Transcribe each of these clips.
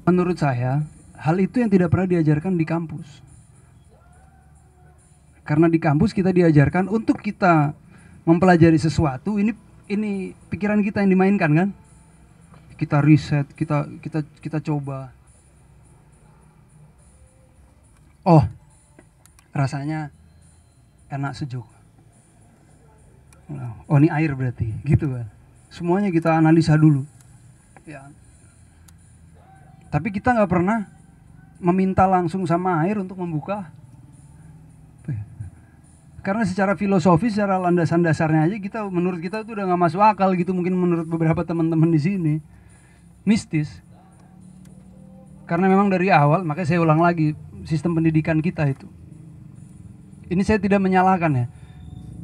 Menurut saya, hal itu yang tidak pernah diajarkan di kampus. Karena di kampus kita diajarkan untuk kita mempelajari sesuatu, ini pikiran kita yang dimainkan kan? Kita riset, kita coba. Oh, rasanya enak sejuk. Oh, ini air berarti, gitu kan? Semuanya kita analisa dulu. Ya. Tapi kita nggak pernah meminta langsung sama air untuk membuka. Karena secara filosofi, secara landasan dasarnya aja kita, menurut kita itu udah nggak masuk akal gitu. Mungkin menurut beberapa teman-teman di sini mistis. Karena memang dari awal, makanya saya ulang lagi, sistem pendidikan kita itu. Ini saya tidak menyalahkan ya.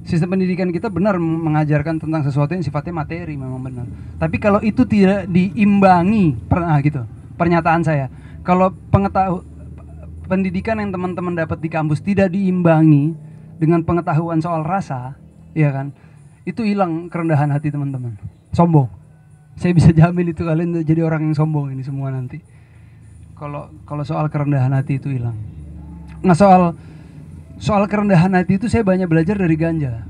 Sistem pendidikan kita benar mengajarkan tentang sesuatu yang sifatnya materi, memang benar. Tapi kalau itu tidak diimbangi, gitu, pernyataan saya. Kalau pendidikan yang teman-teman dapat di kampus tidak diimbangi dengan pengetahuan soal rasa, ya kan? Itu hilang kerendahan hati teman-teman. Sombong. Saya bisa jamin itu kalian jadi orang yang sombong ini semua nanti. Kalau soal kerendahan hati itu hilang. Nah, soal kerendahan hati itu saya banyak belajar dari ganja.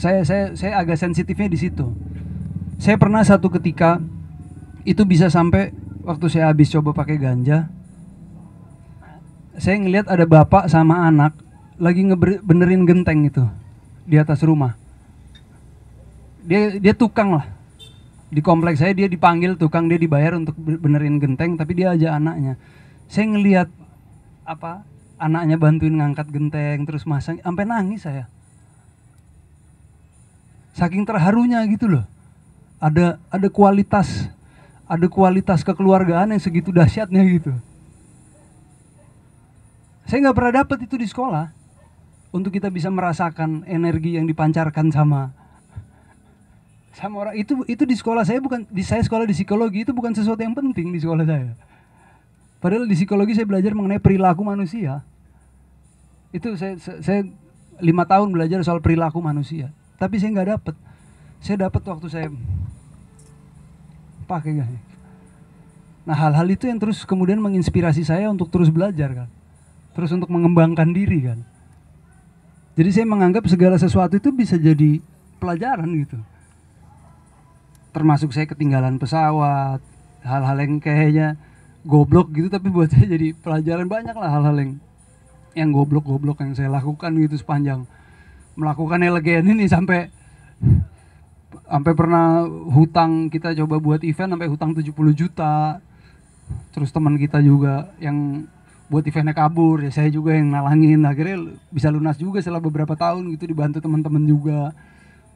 Saya agak sensitifnya di situ. Saya pernah satu ketika itu bisa sampai waktu saya habis coba pakai ganja, saya ngelihat ada bapak sama anak lagi benerin genteng itu di atas rumah. Dia tukang lah. Di kompleks saya dia dipanggil tukang, dia dibayar untuk benerin genteng, tapi dia ajak anaknya. Saya ngelihat anaknya bantuin ngangkat genteng terus masang, sampai nangis saya. Saking terharunya gitu loh. Ada kualitas kekeluargaan yang segitu dahsyatnya gitu. Saya nggak pernah dapat itu di sekolah. Untuk kita bisa merasakan energi yang dipancarkan sama orang itu di sekolah saya, saya sekolah di psikologi, itu bukan sesuatu yang penting di sekolah saya. Padahal di psikologi saya belajar mengenai perilaku manusia. Itu saya 5 tahun belajar soal perilaku manusia. Tapi saya nggak dapat. Saya dapat waktu saya pakai ganja. Nah, hal-hal itu yang terus kemudian menginspirasi saya untuk terus belajar kan. Terus untuk mengembangkan diri kan. Jadi saya menganggap segala sesuatu itu bisa jadi pelajaran gitu. Termasuk saya ketinggalan pesawat, hal-hal yang kayaknya goblok gitu, tapi buat saya jadi pelajaran. Banyak lah hal-hal yang goblok-goblok yang saya lakukan gitu sepanjang melakukan LGN ini, sampai pernah hutang, kita coba buat event sampai hutang 70 juta. Terus teman kita juga yang buat eventnya kabur, ya saya juga yang nalangin, akhirnya bisa lunas juga setelah beberapa tahun gitu, dibantu teman-teman juga.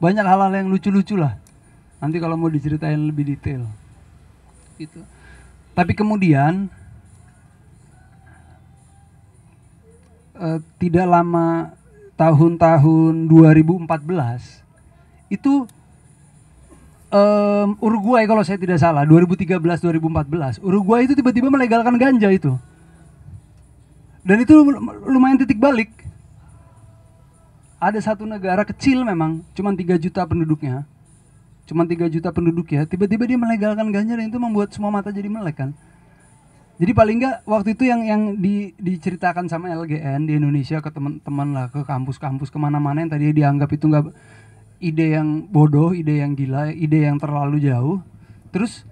Banyak hal-hal yang lucu-lucu lah, nanti kalau mau diceritain lebih detail gitu. Tapi kemudian tidak lama, tahun 2014 itu Uruguay kalau saya tidak salah, 2013-2014 Uruguay itu tiba-tiba melegalkan ganja itu. Dan itu lumayan titik balik. Ada satu negara kecil memang, cuma 3 juta penduduknya. Tiba-tiba dia melegalkan ganja, dan itu membuat semua mata jadi melek kan. Jadi paling enggak waktu itu yang diceritakan sama LGN di Indonesia ke teman-teman lah, ke kampus-kampus kemana-mana, yang tadi dianggap itu enggak, ide yang bodoh, ide yang gila, ide yang terlalu jauh. Terus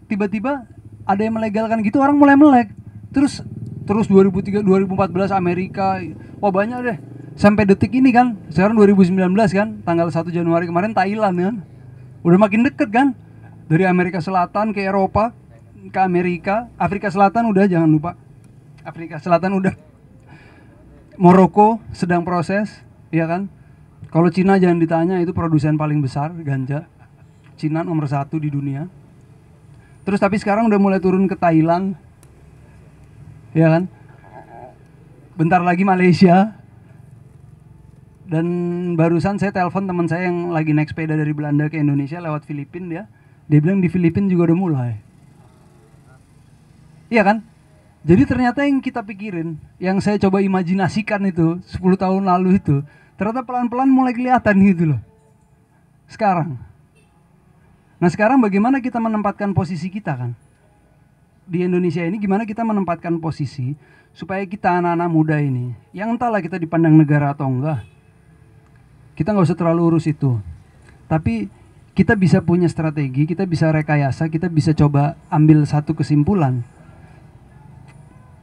tiba-tiba ada yang melegalkan gitu, orang mulai melek. Terus 2014 Amerika, wah banyak deh. Sampai detik ini kan, sekarang 2019 kan, tanggal 1 Januari kemarin Thailand kan. Udah makin deket kan. Dari Amerika Selatan ke Eropa, ke Amerika, Afrika Selatan udah, jangan lupa. Afrika Selatan udah. Maroko sedang proses, ya kan. Kalau Cina jangan ditanya, itu produsen paling besar ganja. Cina nomor 1 di dunia. Terus tapi sekarang udah mulai turun ke Thailand, ya kan. Bentar lagi Malaysia. Dan barusan saya telepon teman saya yang lagi naik sepeda dari Belanda ke Indonesia lewat Filipina, dia bilang di Filipina juga udah mulai. Iya kan? Jadi ternyata yang kita pikirin, yang saya coba imajinasikan itu 10 tahun lalu itu, ternyata pelan-pelan mulai kelihatan gitu loh. Sekarang. Nah, sekarang bagaimana kita menempatkan posisi kita kan? di Indonesia ini gimana kita menempatkan posisi supaya kita anak-anak muda ini, yang entahlah kita dipandang negara atau enggak, kita nggak usah terlalu urus itu. Tapi kita bisa punya strategi, kita bisa rekayasa, kita bisa coba ambil satu kesimpulan.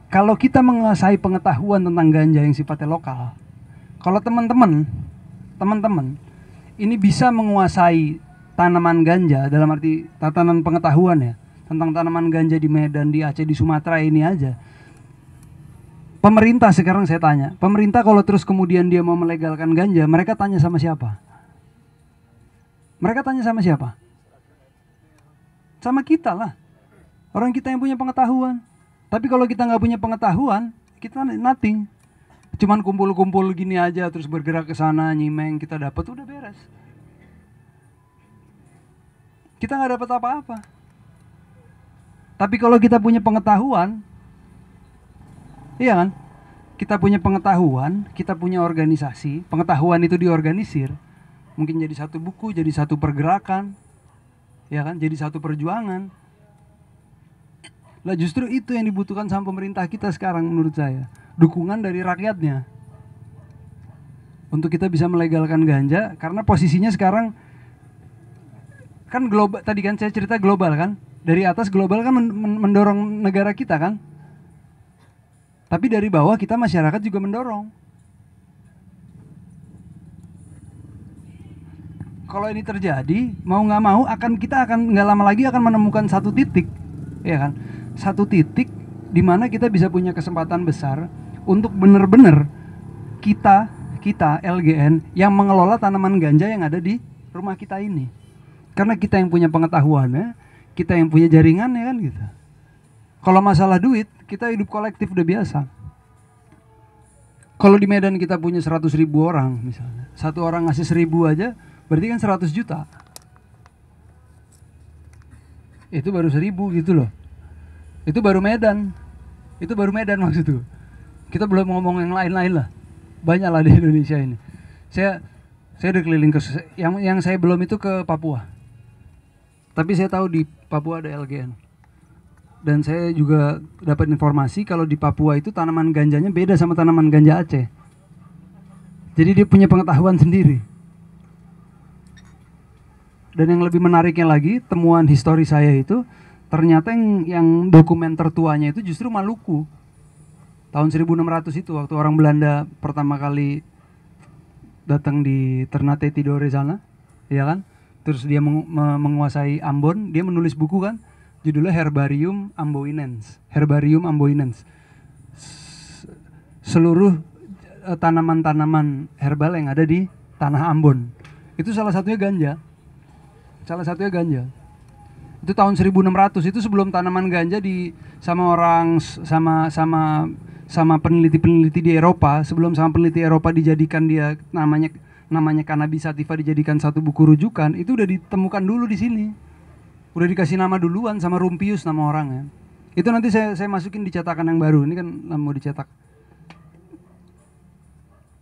Kalau kita menguasai pengetahuan tentang ganja yang sifatnya lokal, kalau teman-teman ini bisa menguasai tanaman ganja dalam arti tatanan pengetahuan ya, tentang tanaman ganja di Medan, di Aceh, di Sumatera ini aja. Pemerintah sekarang saya tanya, pemerintah kalau terus kemudian dia mau melegalkan ganja, mereka tanya sama siapa? Mereka tanya sama siapa? Sama kita lah. Orang kita yang punya pengetahuan. Tapi kalau kita nggak punya pengetahuan, kita nothing. Cuman kumpul-kumpul gini aja, terus bergerak ke sana, nyimeng, kita dapat, udah beres. Kita nggak dapat apa-apa. Tapi kalau kita punya pengetahuan, iya kan? Kita punya pengetahuan, kita punya organisasi, pengetahuan itu diorganisir. Mungkin jadi satu buku, jadi satu pergerakan, ya kan? Jadi satu perjuangan. Lah justru itu yang dibutuhkan sama pemerintah kita sekarang menurut saya. Dukungan dari rakyatnya. Untuk kita bisa melegalkan ganja, karena posisinya sekarang kan global, tadi kan saya cerita global kan? Dari atas global kan mendorong negara kita kan? Tapi dari bawah kita masyarakat juga mendorong. Kalau ini terjadi, mau nggak mau kita akan nggak lama lagi akan menemukan satu titik, ya kan? Satu titik di mana kita bisa punya kesempatan besar untuk benar-benar kita LGN yang mengelola tanaman ganja yang ada di rumah kita ini. Karena kita yang punya pengetahuannya, kita yang punya jaringannya kan gitu. Kalau masalah duit, kita hidup kolektif udah biasa. Kalau di Medan kita punya 100.000 orang misalnya, satu orang ngasih 1.000 aja, berarti kan 100 juta. Itu baru 1.000 gitu loh. Itu baru Medan. Itu baru Medan maksud tuh. Kita belum ngomong yang lain-lain lah. Banyak lah di Indonesia ini. Saya udah keliling ke yang saya belum itu ke Papua. Tapi saya tahu di Papua ada LGN. Dan saya juga dapat informasi kalau di Papua itu tanaman ganjanya beda sama tanaman ganja Aceh. Jadi dia punya pengetahuan sendiri. Dan yang lebih menariknya lagi, temuan histori saya itu ternyata yang dokumen tertuanya itu justru Maluku. Tahun 1600 itu waktu orang Belanda pertama kali datang di Ternate Tidore sana, ya kan? Terus dia menguasai Ambon, dia menulis buku kan, judulnya Herbarium Amboinense. Herbarium Amboinense. Seluruh tanaman-tanaman herbal yang ada di tanah Ambon. Itu salah satunya ganja. Salah satunya ganja. Itu tahun 1600, itu sebelum tanaman ganja sama peneliti-peneliti di Eropa, sebelum sama peneliti Eropa dijadikan dia namanya Cannabis sativa dijadikan satu buku rujukan, itu udah ditemukan dulu di sini. Udah dikasih nama duluan sama Rumpius nama orangnya. Itu nanti saya masukin di cetakan yang baru. Ini kan mau dicetak.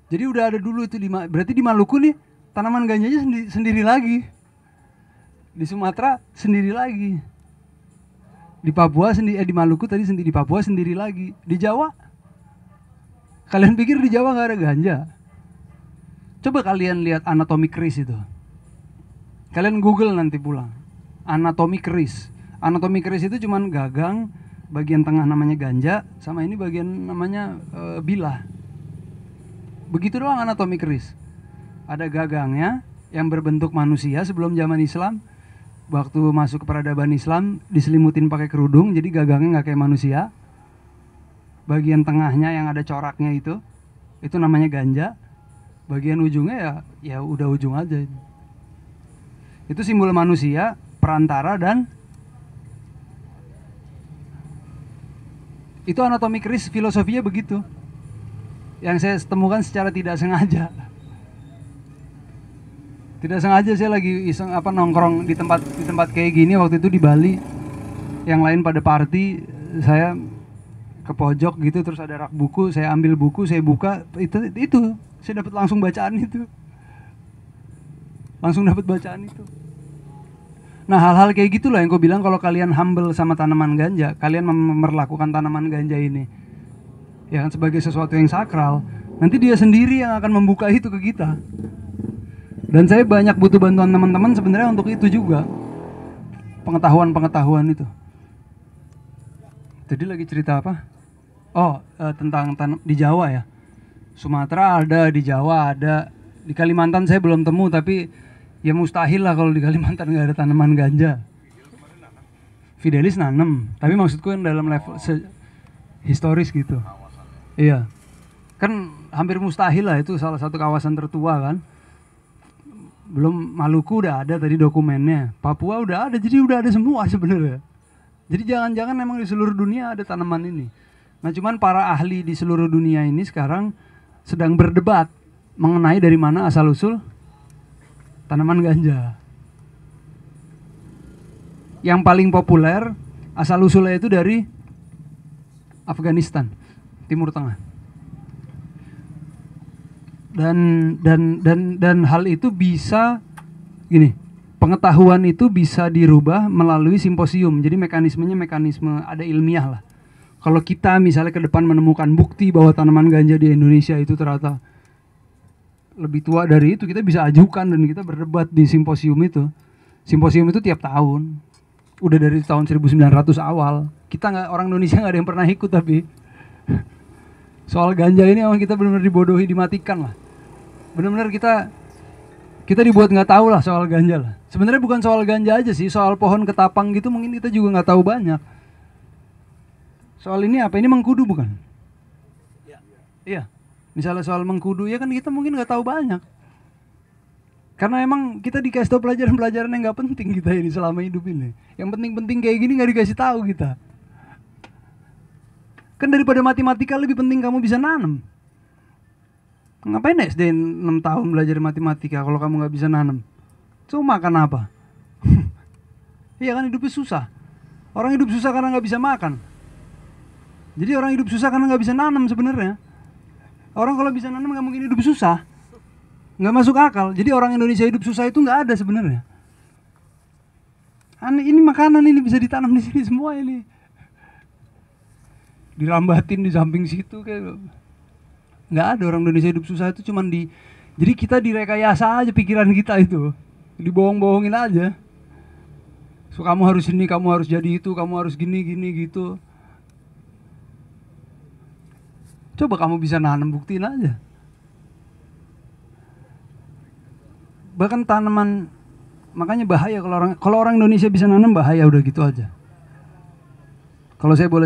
Jadi udah ada dulu itu berarti di Maluku nih tanaman ganjanya sendiri lagi. Di Sumatera sendiri lagi. Di Papua di Maluku tadi sendiri, di Papua sendiri lagi. Di Jawa, kalian pikir di Jawa nggak ada ganja? Coba kalian lihat anatomi keris itu. Kalian Google nanti pulang. Anatomi keris. Anatomi keris itu cuman gagang, bagian tengah namanya ganja, sama ini bagian namanya bilah. Begitu doang anatomi keris. Ada gagangnya yang berbentuk manusia sebelum zaman Islam. Waktu masuk ke peradaban Islam diselimutin pakai kerudung, jadi gagangnya nggak kayak manusia. Bagian tengahnya yang ada coraknya itu namanya ganja. Bagian ujungnya ya udah ujung aja. Itu simbol manusia, perantara, dan itu anatomi keris, filosofinya begitu. Yang saya temukan secara tidak sengaja. Tidak sengaja saya lagi iseng nongkrong di tempat kayak gini waktu itu di Bali. Yang lain pada party, saya ke pojok gitu, terus ada rak buku, saya ambil buku, saya buka, itu saya dapat langsung bacaan itu. Langsung dapat bacaan itu. Nah, hal-hal kayak gitulah yang gue bilang, kalau kalian humble sama tanaman ganja, kalian memperlakukan tanaman ganja ini ya kan sebagai sesuatu yang sakral, nanti dia sendiri yang akan membuka itu ke kita. Dan saya banyak butuh bantuan teman-teman sebenarnya untuk itu juga, pengetahuan itu. Jadi lagi cerita apa? Oh, tentang di Jawa ya. Sumatera ada, di Jawa ada, di Kalimantan saya belum temu, tapi ya mustahil lah kalau di Kalimantan nggak ada tanaman ganja. Fidelis nanem, tapi maksudku yang dalam level historis gitu. Iya, kan hampir mustahil lah, itu salah satu kawasan tertua kan. Belum Maluku udah ada tadi dokumennya, Papua udah ada, jadi udah ada semua sebenarnya. Jadi jangan-jangan memang di seluruh dunia ada tanaman ini. Nah, cuman para ahli di seluruh dunia ini sekarang sedang berdebat mengenai dari mana asal-usul tanaman ganja. Yang paling populer asal-usulnya itu dari Afghanistan, Timur Tengah. Dan hal itu bisa gini, pengetahuan itu bisa dirubah melalui simposium. Jadi mekanismenya mekanisme ada ilmiah lah. Kalau kita misalnya ke depan menemukan bukti bahwa tanaman ganja di Indonesia itu ternyata lebih tua dari itu, kita bisa ajukan dan kita berdebat di simposium itu. Simposium itu tiap tahun, udah dari tahun 1900 awal. Kita nggak, orang Indonesia nggak ada yang pernah ikut, tapi soal ganja ini emang kita benar-benar dibodohi, dimatikan lah. Benar-benar kita dibuat nggak tahu lah soal ganja lah. Sebenarnya bukan soal ganja aja sih, soal pohon ketapang gitu mungkin kita juga nggak tahu banyak. Soal ini apa? Ini mengkudu bukan? Iya. Misalnya soal mengkudu ya kan kita mungkin nggak tahu banyak. Karena emang kita dikasih tahu pelajaran-pelajaran yang nggak penting kita ini selama hidup ini. Yang penting-penting kayak gini nggak dikasih tahu kita. Kan daripada matematika lebih penting kamu bisa nanam. Ngapain SD 6 tahun belajar matematika kalau kamu nggak bisa nanam? Cuma makan apa? Iya kan, hidupnya susah. Orang hidup susah karena nggak bisa makan. Jadi orang hidup susah karena nggak bisa nanam sebenarnya. Orang kalau bisa nanam nggak mungkin hidup susah. Nggak masuk akal. Jadi orang Indonesia hidup susah itu nggak ada sebenarnya. Aneh, ini makanan ini bisa ditanam di sini semua ini. Dirambatin di samping situ kayak nggak ada. Orang Indonesia hidup susah itu cuman jadi kita direkayasa aja pikiran kita itu, dibohong-bohongin aja. So kamu harus ini, kamu harus jadi itu, kamu harus gini gitu. Coba kamu bisa nanam, buktiin aja. Bahkan tanaman, makanya bahaya kalau orang Indonesia bisa nanam, bahaya udah gitu aja. Kalau saya boleh